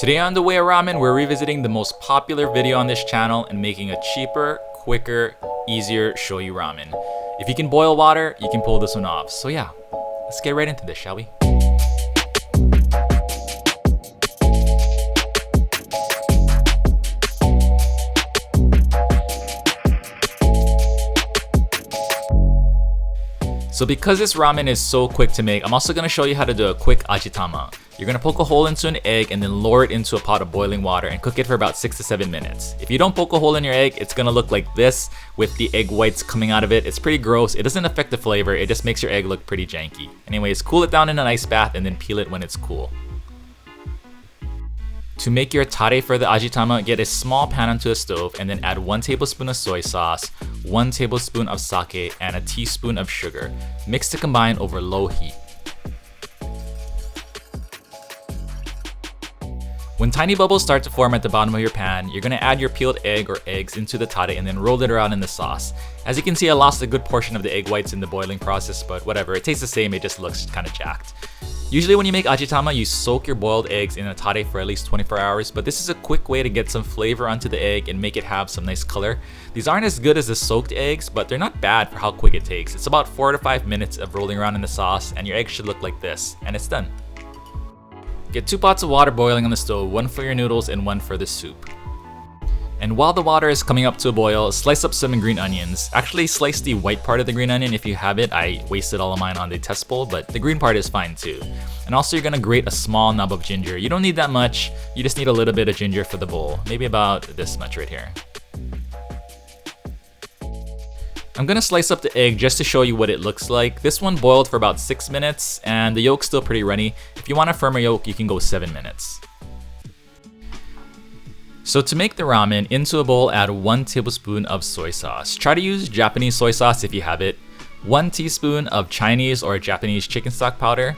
Today on The Way of Ramen, we're revisiting the most popular video on this channel and making a cheaper, quicker, easier shoyu ramen. If you can boil water, you can pull this one off. So yeah, let's get right into this, shall we? So because this ramen is so quick to make, I'm also going to show you how to do a quick Ajitama. You're going to poke a hole into an egg and then lower it into a pot of boiling water and cook it for about 6 to 7 minutes. If you don't poke a hole in your egg, it's going to look like this with the egg whites coming out of it. It's pretty gross. It doesn't affect the flavor. It just makes your egg look pretty janky. Anyways, cool it down in an ice bath and then peel it when it's cool. To make your tare for the Ajitama, get a small pan onto a stove and then add 1 tablespoon of soy sauce, 1 tablespoon of sake, and a teaspoon of sugar. Mix to combine over low heat. When tiny bubbles start to form at the bottom of your pan, you're going to add your peeled egg or eggs into the tare and then roll it around in the sauce. As you can see, I lost a good portion of the egg whites in the boiling process, but whatever, it tastes the same, it just looks kind of jacked. Usually when you make Ajitama, you soak your boiled eggs in a tare for at least 24 hours, but this is a quick way to get some flavor onto the egg and make it have some nice color. These aren't as good as the soaked eggs, but they're not bad for how quick it takes. It's about 4 to 5 minutes of rolling around in the sauce, and your egg should look like this, and it's done. Get 2 pots of water boiling on the stove, 1 for your noodles and 1 for the soup. And while the water is coming up to a boil, slice up some green onions. Actually, slice the white part of the green onion if you have it. I wasted all of mine on the Tsp, but the green part is fine too. And also you're gonna grate a small knob of ginger. You don't need that much, you just need a little bit of ginger for the bowl. Maybe about this much right here. I'm gonna slice up the egg just to show you what it looks like. This one boiled for about 6 minutes and the yolk's still pretty runny. If you want a firmer yolk, you can go 7 minutes. So to make the ramen, into a bowl add 1 tablespoon of soy sauce. Try to use Japanese soy sauce if you have it. 1 teaspoon of Chinese or Japanese chicken stock powder.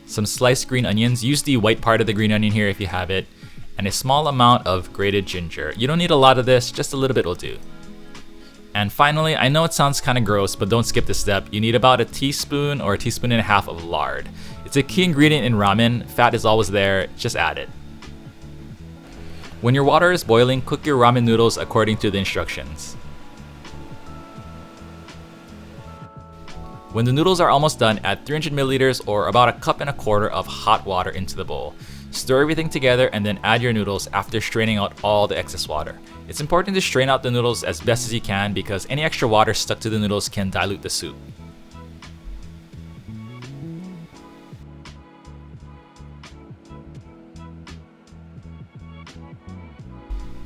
Some sliced green onions, use the white part of the green onion here if you have it. And a small amount of grated ginger. You don't need a lot of this, just a little bit will do. And finally, I know it sounds kind of gross, but don't skip this step. You need about a teaspoon or a teaspoon and a half of lard. It's a key ingredient in ramen. Fat is always there, just add it. When your water is boiling, cook your ramen noodles according to the instructions. When the noodles are almost done, add 300 milliliters or about 1.25 cups of hot water into the bowl. Stir everything together and then add your noodles after straining out all the excess water. It's important to strain out the noodles as best as you can because any extra water stuck to the noodles can dilute the soup.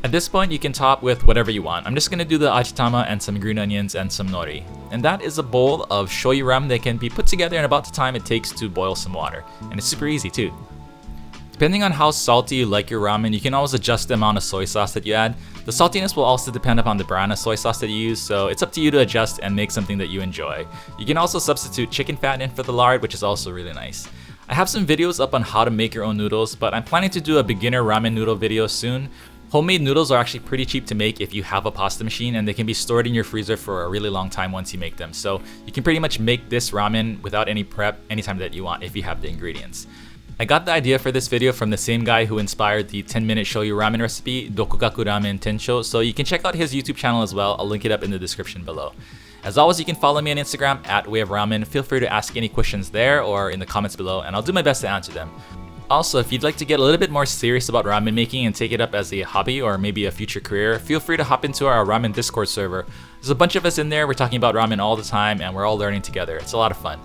At this point, you can top with whatever you want. I'm just gonna do the Ajitama and some green onions and some nori. And that is a bowl of shoyu ramen that can be put together in about the time it takes to boil some water. And it's super easy too. Depending on how salty you like your ramen, you can always adjust the amount of soy sauce that you add. The saltiness will also depend upon the brand of soy sauce that you use, so it's up to you to adjust and make something that you enjoy. You can also substitute chicken fat in for the lard, which is also really nice. I have some videos up on how to make your own noodles, but I'm planning to do a beginner ramen noodle video soon. Homemade noodles are actually pretty cheap to make if you have a pasta machine, and they can be stored in your freezer for a really long time once you make them. So you can pretty much make this ramen without any prep anytime that you want if you have the ingredients. I got the idea for this video from the same guy who inspired the 10-minute shoyu ramen recipe, Dokugaku Ramen Tensho, so you can check out his YouTube channel as well. I'll link it up in the description below. As always, you can follow me on Instagram @WayofRamen. Feel free to ask any questions there or in the comments below, and I'll do my best to answer them. Also, if you'd like to get a little bit more serious about ramen making and take it up as a hobby or maybe a future career, feel free to hop into our ramen Discord server. There's a bunch of us in there, we're talking about ramen all the time and we're all learning together. It's a lot of fun.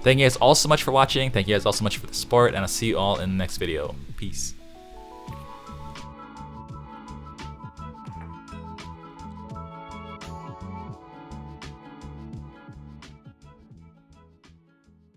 Thank you guys all so much for watching, thank you guys all so much for the support, and I'll see you all in the next video. Peace.